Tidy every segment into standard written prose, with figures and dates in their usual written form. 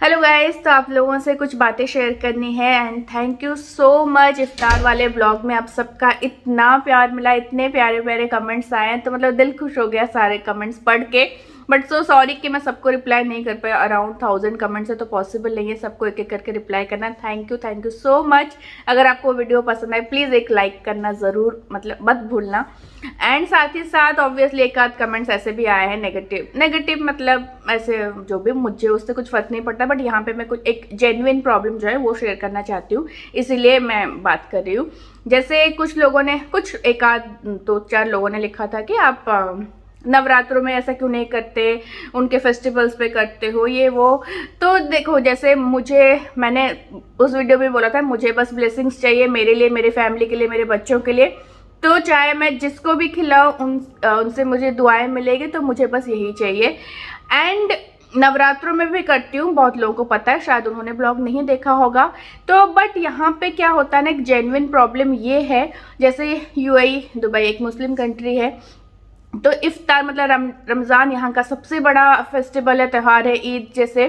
Hello guys, तो आप लोगों से कुछ बातें शेयर करनी है and thank you so much. इफ्तार वाले ब्लॉग में आप सबका इतना प्यार मिला, इतने प्यारे प्यारे कमेंट्स आए हैं, तो मतलब दिल खुश हो गया सारे कमेंट्स पढ़ के। बट सो सॉरी कि मैं सबको रिप्लाई नहीं कर पाया। अराउंड 1000 कमेंट्स है तो पॉसिबल नहीं है सबको एक एक करके रिप्लाई करना। Thank you so much. अगर आपको वीडियो पसंद आए प्लीज़ एक लाइक करना ज़रूर, मतलब मत भूलना। एंड साथ ही साथ ऑब्वियसली एक आध कमेंट्स ऐसे भी आए हैं नेगेटिव, मतलब ऐसे जो भी, मुझे उससे कुछ फर्क नहीं पड़ता, बट यहाँ पे मैं कुछ एक जेन्युइन प्रॉब्लम जो है वो शेयर करना चाहती हूँ, इसीलिए मैं बात कर रही हूँ। जैसे कुछ लोगों ने, कुछ एक आध 2-4 लोगों ने लिखा था कि आप नवरात्रों में ऐसा क्यों नहीं करते, उनके फेस्टिवल्स पे करते हो ये वो। तो देखो, जैसे मैंने उस वीडियो में बोला था, मुझे बस ब्लेसिंग्स चाहिए मेरे लिए, मेरे फैमिली के लिए, मेरे बच्चों के लिए। तो चाहे मैं जिसको भी खिलाऊं उनसे मुझे दुआएं मिलेगी, तो मुझे बस यही चाहिए। एंड नवरात्रों में भी करती हूँ, बहुत लोगों को पता है, शायद उन्होंने ब्लॉग नहीं देखा होगा। तो बट यहाँ पे क्या होता है ना, एक जेन्युइन प्रॉब्लम ये है, जैसे यूएई, दुबई एक मुस्लिम कंट्री है, तो इफ्तार मतलब रमज़ान यहाँ का सबसे बड़ा फेस्टिवल है, त्यौहार है, ईद जैसे।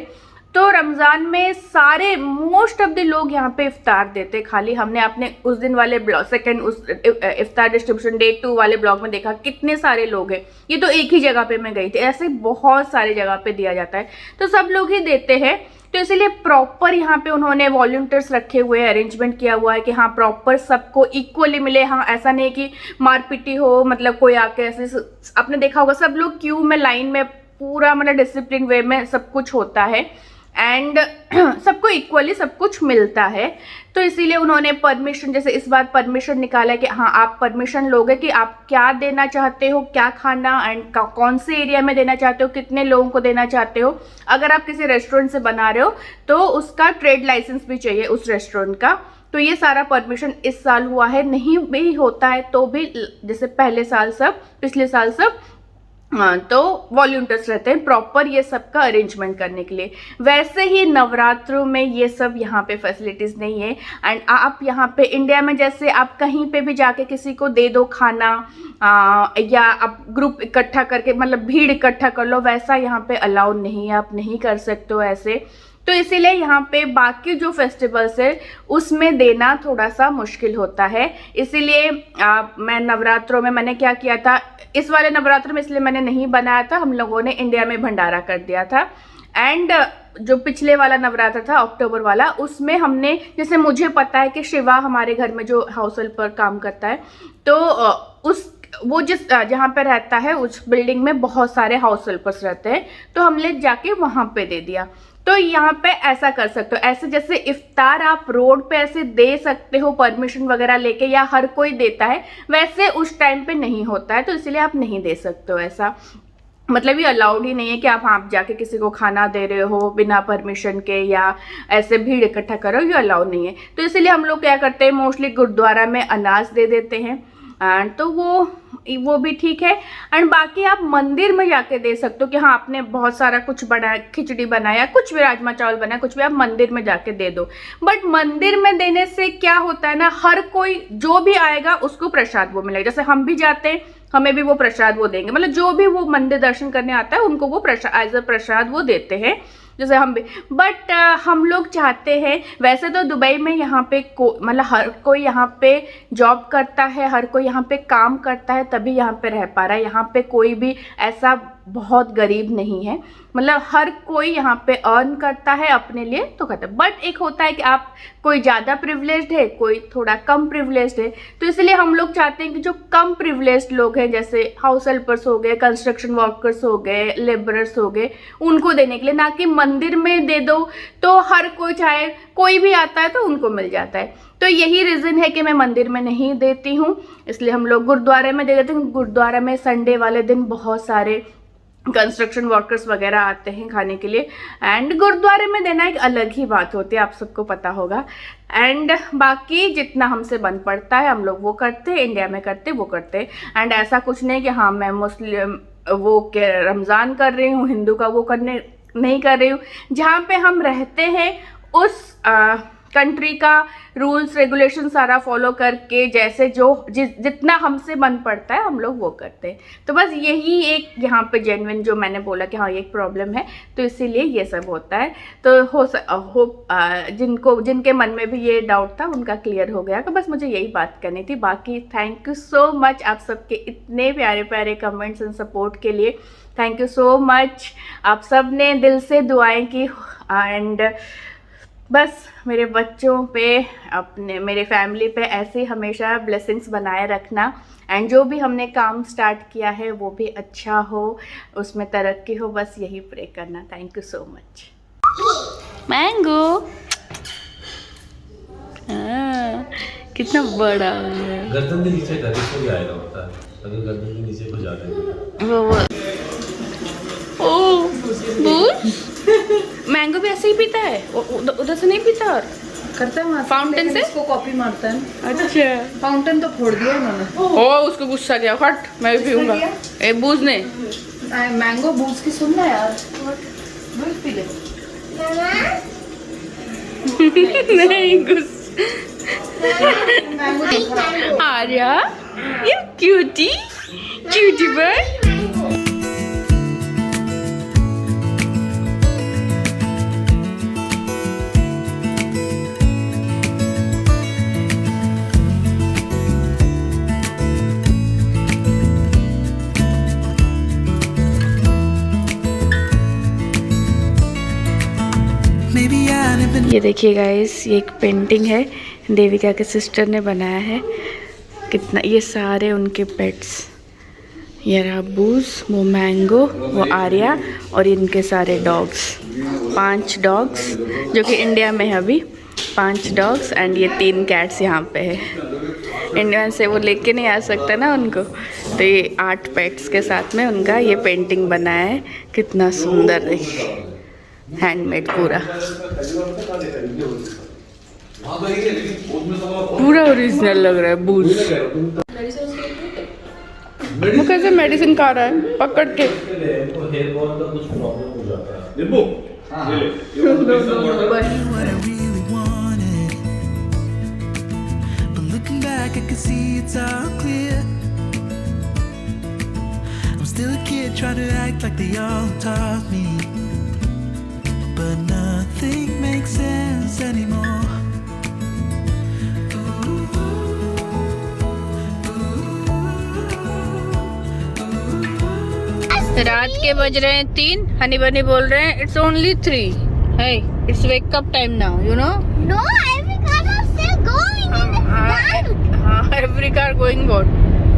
तो रमज़ान में सारे मोस्ट ऑफ द लोग यहाँ पे इफ्तार देते। खाली हमने अपने उस दिन वाले ब्लॉग, सेकंड उस इफ्तार डिस्ट्रीब्यूशन डे 2 वाले ब्लॉग में देखा कितने सारे लोग हैं। ये तो एक ही जगह पे मैं गई थी, ऐसे बहुत सारे जगह पे दिया जाता है, तो सब लोग ही देते हैं। तो इसीलिए प्रॉपर यहाँ पे उन्होंने वॉलंटियर्स रखे हुए हैं, अरेंजमेंट किया हुआ है कि हाँ प्रॉपर सबको इक्वली मिले। हाँ, ऐसा नहीं कि मारपीटी हो, मतलब कोई आके ऐसे, आपने देखा होगा सब लोग क्यू में, लाइन में, पूरा मतलब डिसिप्लिन वे में सब कुछ होता है एंड सबको इक्वली सब कुछ मिलता है। तो इसीलिए उन्होंने परमिशन, जैसे इस बार परमिशन निकाला है कि हाँ आप परमिशन लोगे कि आप क्या देना चाहते हो, क्या खाना एंड कौन से एरिया में देना चाहते हो, कितने लोगों को देना चाहते हो। अगर आप किसी रेस्टोरेंट से बना रहे हो तो उसका ट्रेड लाइसेंस भी चाहिए उस रेस्टोरेंट का। तो ये सारा परमिशन इस साल हुआ है, नहीं भी होता है तो भी जैसे पहले साल सब, पिछले साल सब, हाँ, तो वॉलंटियर्स रहते हैं प्रॉपर ये सब का अरेंजमेंट करने के लिए। वैसे ही नवरात्रों में ये सब यहाँ पे फैसिलिटीज़ नहीं है। एंड आप यहाँ पे इंडिया में जैसे आप कहीं पे भी जाके किसी को दे दो खाना, या आप ग्रुप इकट्ठा करके, मतलब भीड़ इकट्ठा कर लो, वैसा यहाँ पे अलाउ नहीं है, आप नहीं कर सकते हो ऐसे। तो इसीलिए यहाँ पे बाकी जो फेस्टिवल्स है उसमें देना थोड़ा सा मुश्किल होता है। इसीलिए मैं नवरात्रों में मैंने क्या किया था, इस वाले नवरात्र में इसलिए मैंने नहीं बनाया था, हम लोगों ने इंडिया में भंडारा कर दिया था। एंड जो पिछले वाला नवरात्र था अक्टूबर वाला, उसमें हमने, जैसे मुझे पता है कि शिवा हमारे घर में जो हाउस हेल्प पर काम करता है, तो वो जहाँ पे रहता है उस बिल्डिंग में बहुत सारे हाउस हेल्पर्स रहते हैं, तो हमने जाके वहाँ पे दे दिया। तो यहाँ पे ऐसा कर सकते हो, ऐसे जैसे इफ्तार आप रोड पे ऐसे दे सकते हो परमिशन वगैरह लेके, या हर कोई देता है, वैसे उस टाइम पे नहीं होता है, तो इसलिए आप नहीं दे सकते हो ऐसा। मतलब ये अलाउड ही नहीं है कि आप जाके किसी को खाना दे रहे हो बिना परमिशन के, या ऐसे भीड़ इकट्ठा करो, ये अलाउड नहीं है। तो इसलिए हम लोग क्या करते हैं, मोस्टली गुरुद्वारा में अनाज दे देते हैं, एंड तो वो भी ठीक है। एंड बाकी आप मंदिर में जाके दे सकते हो कि हाँ आपने बहुत सारा कुछ बनाया, खिचड़ी बनाया, कुछ भी, राजमा चावल बनाया, कुछ भी, आप मंदिर में जाके दे दो। बट मंदिर में देने से क्या होता है ना, हर कोई जो भी आएगा उसको प्रसाद वो मिलेगा। जैसे हम भी जाते हैं, हमें भी वो प्रसाद वो देंगे, मतलब जो भी वो मंदिर दर्शन करने आता है उनको वो प्रसाद, एज अ प्रसाद वो देते हैं, जैसे हम भी। बट हम लोग चाहते हैं, वैसे तो दुबई में यहाँ पे मतलब हर कोई यहाँ पे जॉब करता है, हर कोई यहाँ पे काम करता है, तभी यहाँ पे रह पा रहा है। यहाँ पे कोई भी ऐसा बहुत गरीब नहीं है, मतलब हर कोई यहाँ पे अर्न करता है अपने लिए, तो करता है। बट एक होता है कि आप कोई ज़्यादा प्रिविलेज्ड है, कोई थोड़ा कम प्रिविलेज्ड है, तो इसलिए हम लोग चाहते हैं कि जो कम प्रिविलेज्ड लोग हैं, जैसे हाउस हेल्पर्स हो गए, कंस्ट्रक्शन वर्कर्स हो गए, लेबरर्स हो गए, उनको देने के लिए, ना कि मंदिर में दे दो तो हर कोई, चाहे कोई भी आता है तो उनको मिल जाता है। तो यही रीज़न है कि मैं मंदिर में नहीं देती हूँ, इसलिए हम लोग गुरुद्वारे में दे देते हैं। गुरुद्वारा में संडे वाले दिन बहुत सारे कंस्ट्रक्शन वर्कर्स वगैरह आते हैं खाने के लिए, एंड गुरुद्वारे में देना एक अलग ही बात होती है, आप सबको पता होगा। एंड बाकी जितना हमसे बन पड़ता है हम लोग वो करते हैं, इंडिया में करते वो करते हैं। एंड ऐसा कुछ नहीं कि हाँ मैं मुस्लिम वो के रमज़ान कर रही हूँ, हिंदू का वो करने नहीं कर रही हूँ। जहाँ पे हम रहते हैं उस कंट्री का रूल्स रेगुलेशन सारा फॉलो करके जैसे जो जितना हमसे मन पड़ता है हम लोग वो करते हैं। तो बस यही एक यहाँ पे जेन्युइन जो मैंने बोला कि हाँ ये एक प्रॉब्लम है, तो इसीलिए ये सब होता है। तो जिनके मन में भी ये डाउट था उनका क्लियर हो गया। तो बस मुझे यही बात करनी थी। बाकी थैंक यू सो मच आप सबके इतने प्यारे प्यारे कमेंट्स एंड सपोर्ट के लिए। Thank you so much. आप सब ने दिल से दुआएं की एंड बस मेरे बच्चों पे मेरे फैमिली पे ऐसे ही हमेशा ब्लेसिंग्स बनाए रखना एंड जो भी हमने काम स्टार्ट किया है वो भी अच्छा हो, उसमें तरक्की हो, बस यही प्रे करना। Thank you so much. Mango कितना बड़ा है। गर्दन के नीचे कर इसको भी आएगा होता है, अगर गर्दन के नीचे को जाते हैं वो ओ बूझ मैंगो भी ऐसे ही पीता है, उधर से नहीं पीता और करता है फाउंटेन से इसको कॉपी मारता है। अच्छा फाउंटेन तो फोड़ दिया इन्होंने। ओ उसको गुस्सा गया, हट मैं भी पीऊंगा। ए बूझ ने मैंगो बूझ की सुन ना यार, बूझ पी ले। नहीं गुस्सा। आर्या ये क्यूटी क्यूटी बर्ड। ये देखिए गाइस, ये एक पेंटिंग है देविका के सिस्टर ने बनाया है। कितना ये सारे उनके पेट्स, ये रहा बूज, वो मैंगो, वो आर्या और इनके सारे डॉग्स। 5 डॉग्स जो कि इंडिया में है अभी, 5 डॉग्स एंड ये 3 कैट्स यहाँ पे है। इंडिया से वो लेके नहीं आ सकता ना उनको, तो ये 8 पेट्स के साथ में उनका ये पेंटिंग बनाया है। कितना सुंदर है, हैंडमेड पूरा ओरिजिनल लग रहा है। बूज वो कैसे मेडिसिन खा रहा है पकड़ के। But nothing makes sense anymore. रात के बज रहे हैं 3। हनी बनी बोल रहे हैं इट्स ओनली 3। है it's wake up time now, you know. No, every car is still going in the night. हाँ, every car going what?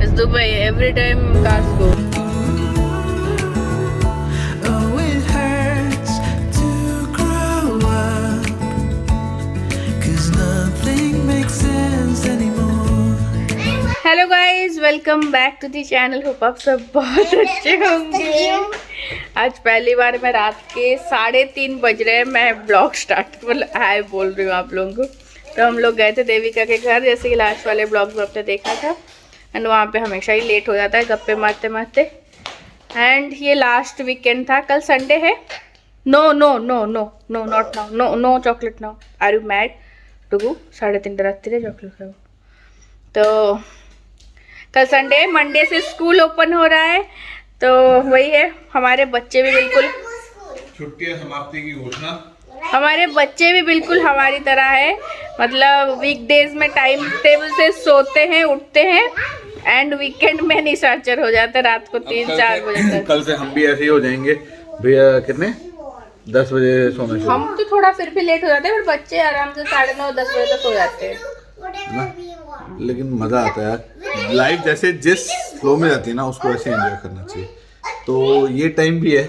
It's Dubai. Every time cars go. Oh, it hurts to grow up, 'cause nothing makes sense anymore. Hello guys, welcome back to the channel. Hope आप सब बहुत अच्छे होंगे। आज पहली बार मैं रात के 3:30 बज रहे हैं, मैं ब्लॉग स्टार्ट हाय बोल रही हूँ आप लोगों को। तो हम लोग गए थे देविका के घर, जैसे कि लास्ट वाले ब्लॉग में आपने देखा था। एंड वहाँ पे हमेशा ही लेट हो जाता है गप्पे मारते मारते। एंड ये लास्ट वीकेंड था, कल संडे है। No no no no no not now, no no chocolate now, are you mad too? 3:30 रात्रि चॉकलेट खाओ। तो कल संडे, मंडे से स्कूल ओपन हो रहा है, तो वही है। हमारे बच्चे भी बिल्कुल छुट्टियां समाप्ति की घोषणा। हमारे बच्चे भी बिल्कुल हमारी तरह है, मतलब वीकडेज में टाइम टेबल से सोते हैं उठते हैं एंड वीकेंड में निशाचर हो जाता है रात को 3-4 बजे तक। कल से हम भी ऐसे ही हो जाएंगे भैया। कितने 10 बजे सोने से। हम तो थोड़ा फिर भी लेट हो जाते हैं, पर बच्चे आराम से 9:30-10 बजे तक सो जाते हैं। लेकिन मजा आता है यार, लाइफ जैसे जिस फ्लो में जाती है ना उसको ऐसे एंजॉय करना चाहिए। तो ये टाइम भी है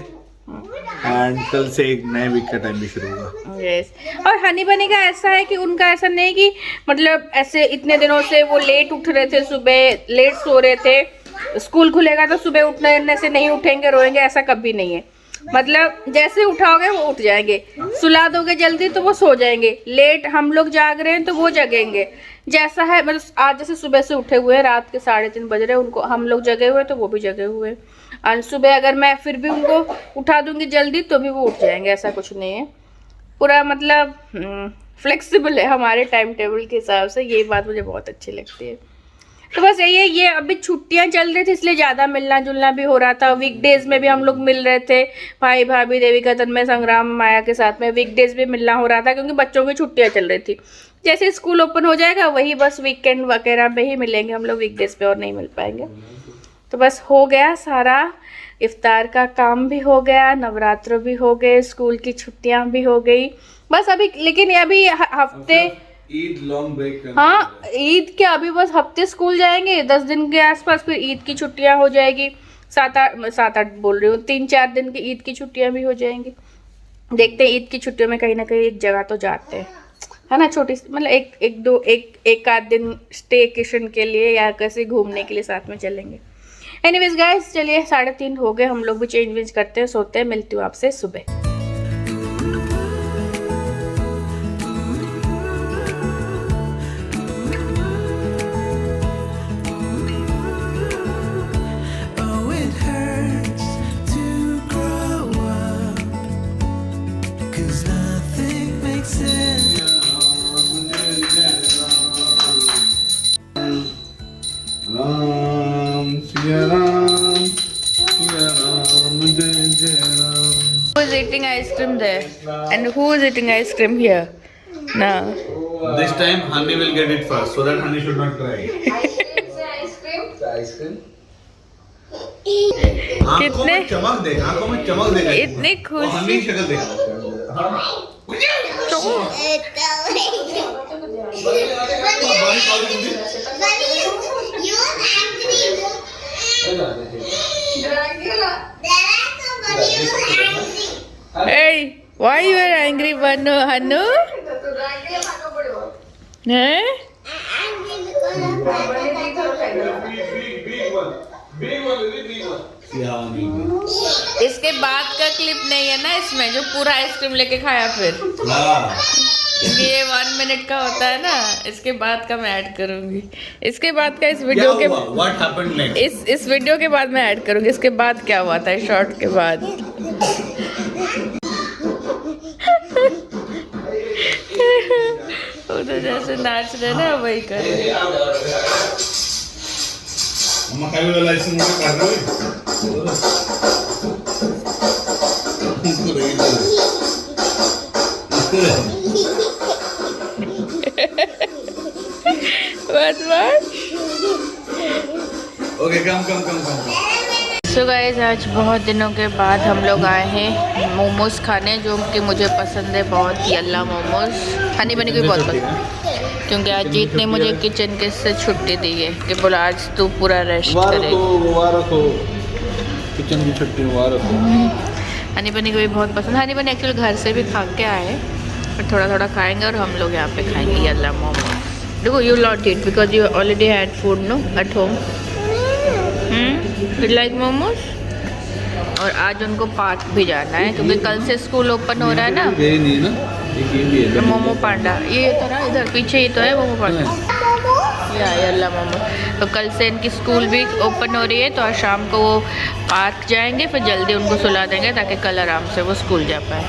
एंड कल से एक नए वीक का टाइम भी शुरू होगा। यस, और हनी बनी का ऐसा है कि उनका ऐसा नहीं कि मतलब ऐसे इतने दिनों से वो लेट उठ रहे थे, सुबह लेट सो रहे थे, स्कूल खुलेगा तो सुबह उठने से नहीं उठेंगे रोएंगे, ऐसा कभी नहीं है। मतलब जैसे उठाओगे वो उठ जाएंगे, सुला दोगे जल्दी तो वो सो जाएंगे, लेट हम लोग जाग रहे हैं तो वो जगेंगे। जैसा है मतलब आज जैसे सुबह से उठे हुए हैं, रात के 3:30 बज रहे हैं, उनको हम लोग जगे हुए तो वो भी जगे हुए। और सुबह अगर मैं फिर भी उनको उठा दूंगी जल्दी तो भी वो उठ जाएंगे, ऐसा कुछ नहीं है। पूरा मतलब फ्लेक्सिबल है हमारे टाइम टेबल के हिसाब से, ये बात मुझे बहुत अच्छी लगती है। तो बस यही है, ये अभी छुट्टियां चल रही थी इसलिए ज़्यादा मिलना जुलना भी हो रहा था। वीकडेज में भी हम लोग मिल रहे थे, भाई भाभी, देविका, तन्मय, संग्राम, माया के साथ में वीकडेज भी मिलना हो रहा था क्योंकि बच्चों की छुट्टियां चल रही थी। जैसे स्कूल ओपन हो जाएगा वही बस वीकेंड वगैरह में ही मिलेंगे हम लोग, वीकडेज पे और नहीं मिल पाएंगे। तो बस हो गया सारा, इफ्तार का काम भी हो गया, नवरात्र भी हो गए, स्कूल की छुट्टियां भी हो गई बस अभी। लेकिन अभी हफ्ते ईद लॉन्ग ब्रेक, हाँ ईद के अभी बस हफ्ते स्कूल जाएंगे 10 दिन के आसपास, फिर ईद की छुट्टियां हो जाएगी, 7-8 बोल रही हूँ, 3-4 दिन की ईद की छुट्टियां भी हो जाएंगी। देखते हैं ईद की छुट्टियों में कहीं ना कहीं एक जगह तो जाते हैं, है ना, छोटी मतलब एक आध दिन स्टेकेशन के लिए या कैसे घूमने के लिए साथ में चलेंगे। एनीवेज गाइस, चलिए 3:30 हो गए, हम लोग भी चेंज वेंज करते हैं, सोते हैं। मिलती हूँ आपसे सुबह। Oh, it hurts to grow up, 'cause nothing makes sense. Ram Siya Ram, Siya Ram, जय जय Ram. Who is eating ice cream there? And who is eating ice cream here? No. This time Honey will get it first, so that Honey should not try. आंखों में चमक देगा, आंखों में चमक देगा, इतनी खुशी। हनी शक्ल देगा। Hey, why you are angry, Banu? Hanu? हैं? इसके बाद का क्लिप नहीं है ना इसमें, जो पूरा आइसक्रीम लेके खाया फिर, क्योंकि ये 1 मिनट का होता है ना, इसके बाद का मैं ऐड करूंगी। इसके बाद का इस वीडियो के What happened next? इस वीडियो के बाद मैं ऐड करूंगी, इसके बाद क्या हुआ था शॉर्ट के बाद। उधर जैसे नाच रहे ना वही कर रहे। मकाई वाला ऐसे मुझे कर रहा ओके, कम। सो गाइस, आज बहुत दिनों के बाद हम लोग आए हैं मोमोज खाने, जो कि मुझे पसंद है बहुत ही, अल्लाह मोमोज। हनी बनी को भी बहुत पसंद, क्योंकि आज जीत ने मुझे किचन के से छुट्टी दी है कि बोला आज तू पूरा रेस्ट करेगी। मुबारक हो, किचन की छुट्टी मुबारक हो। हनी बनी को भी बहुत पसंद। हनी बनी एक्चुअली घर से भी खा के आए, पर थोड़ा थोड़ा खाएंगे और हम लोग यहाँ पे खाएंगे अल्लाह मोमोज। देखो, you not eat because you already had food no at home. You like momos. और आज उनको पार्क भी जाना है क्योंकि कल से स्कूल ओपन हो रहा है ना। ये नहीं ना, एक ये भी है मोमो पांडा, ये तो ना इधर पीछे ही तो है मोमो पांडा, या अल्लाह मोमो। तो कल से इनकी स्कूल भी ओपन हो रही है, तो आज शाम को वो पार्क जाएंगे, फिर जल्दी उनको सुला देंगे ताकि कल आराम से वो स्कूल जा पाए।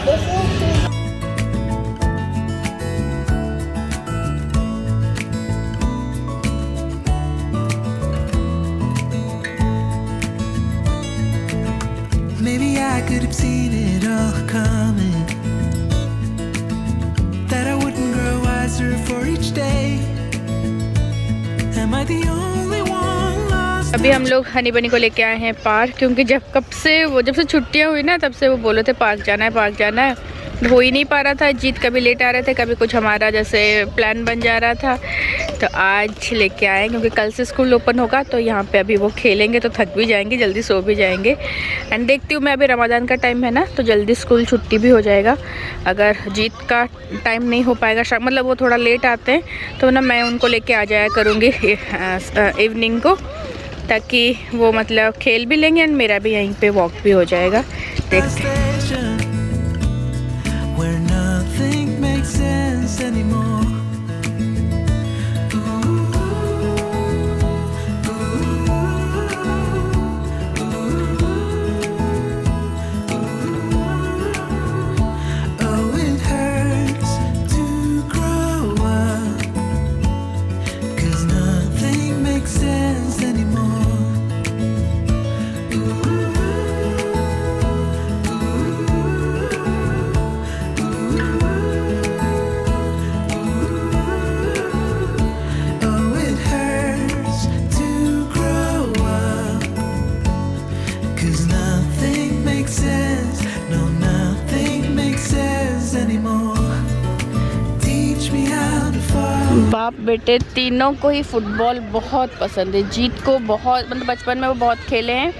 Maybe I could have seen it all coming, that I wouldn't grow wiser for each day. Am I the only one lost? अभी हम लोग हनी बनी को लेके आए हैं पार्क, क्योंकि जब से छुट्टियां हुई ना, तब से वो बोले थे पार्क जाना है, हो ही नहीं पा रहा था। जीत कभी लेट आ रहे थे, कभी कुछ हमारा जैसे प्लान बन जा रहा था। तो आज लेके आए क्योंकि कल से स्कूल ओपन होगा, तो यहाँ पे अभी वो खेलेंगे तो थक भी जाएंगे, जल्दी सो भी जाएंगे। एंड देखती हूँ मैं, अभी रमज़ान का टाइम है ना, तो जल्दी स्कूल छुट्टी भी हो जाएगा। अगर जीत का टाइम नहीं हो पाएगा, मतलब वो थोड़ा लेट आते हैं, तो ना मैं उनको लेके आ जाया करूँगी इवनिंग को, ताकि वो मतलब खेल भी लेंगे एंड मेरा भी यहीं पे वॉक भी हो जाएगा। देखते हैं। Where nothing makes sense anymore. Oh, it hurts to grow बाप बेटे तीनों को ही फुटबॉल बहुत पसंद है। जीत को बहुत, मतलब बचपन में वो बहुत खेले हैं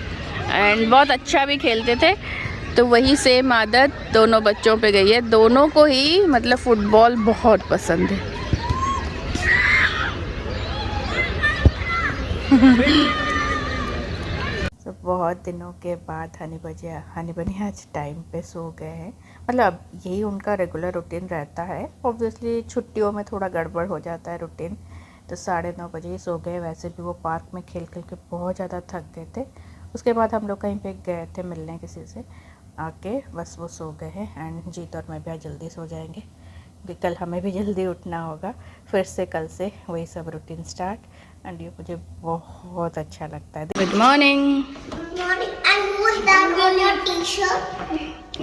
एंड बहुत अच्छा भी खेलते थे, तो वही सेम आदत दोनों बच्चों पे गई है। दोनों को ही मतलब फुटबॉल बहुत पसंद है। तो बहुत दिनों के बाद हनी बनी आज टाइम पे सो गए हैं। मतलब अब यही उनका रेगुलर रूटीन रहता है। ऑब्वियसली छुट्टियों में थोड़ा गड़बड़ हो जाता है रूटीन, तो 9:30 बजे ही सो गए। वैसे भी वो पार्क में खेल के बहुत ज़्यादा थक गए थे। उसके बाद हम लोग कहीं पे गए थे मिलने किसी से, आके बस वो सो गए हैं। एंड जीत और मैं भी आज जल्दी सो जाएंगे क्योंकि कल हमें भी जल्दी उठना होगा। फिर से कल से वही सब रूटीन स्टार्ट, एंड ये मुझे बहुत अच्छा लगता है। Good morning. Good morning. And who's that on your t-shirt?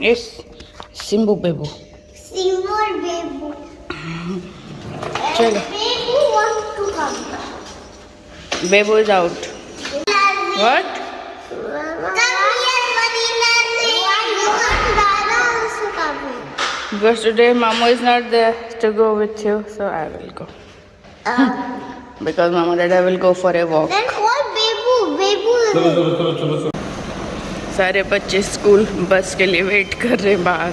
Yes Simbu Babu. Simon Babu. चलो Babu wants to come. Babu is out. What? Come here, Vanilla. Why you want Dada also coming? Because today Mama is not there to go with you, so I will go. Because Mama and I will go for a walk. Then call Babu. Babu is सारे बच्चे school bus के लिए wait कर रहे हैं बाहर।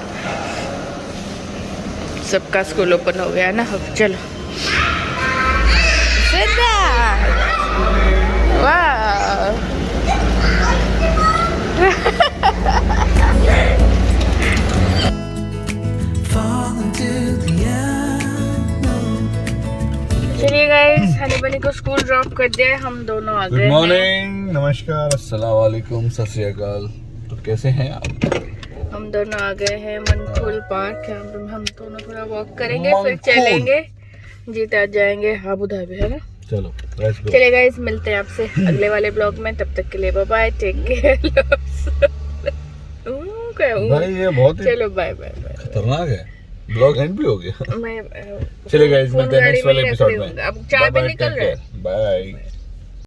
सबका school open हो गया ना, अब चलो। वाह fall into the unknown. चलिए गाइस, हनी बनी को स्कूल ड्रॉप कर दिया है, हम दोनों आ गए गुड हैं। मॉर्निंग, नमस्कार, अस्सलाम वालेकुम, सत श्री अकाल। तो कैसे हैं आप? हम दोनों आ गए हैं मनखुल पार्क। यहाँ पे हम दोनों थोड़ा वॉक करेंगे, फिर मनखुल। चलेंगे जीत आ जाएंगे अबू धाबी, है ना। चलो लेट्स गो। चलिए गाइस, मिलते हैं आपसे अगले वाले ब्लॉग में। तब तक के लिए बाय बाय, टेक केयर। भाई ये बहुत ही चलो बाय बाय बाय। खतरनाक है, ब्लॉग एंड भी हो गया। मैं चलिए गाइस, मिलते हैं गाड़ी नेक्स्ट में वाले ही रख एपिसोड रही में। हूँ। अब चाय भी निकल रहा है। बाय।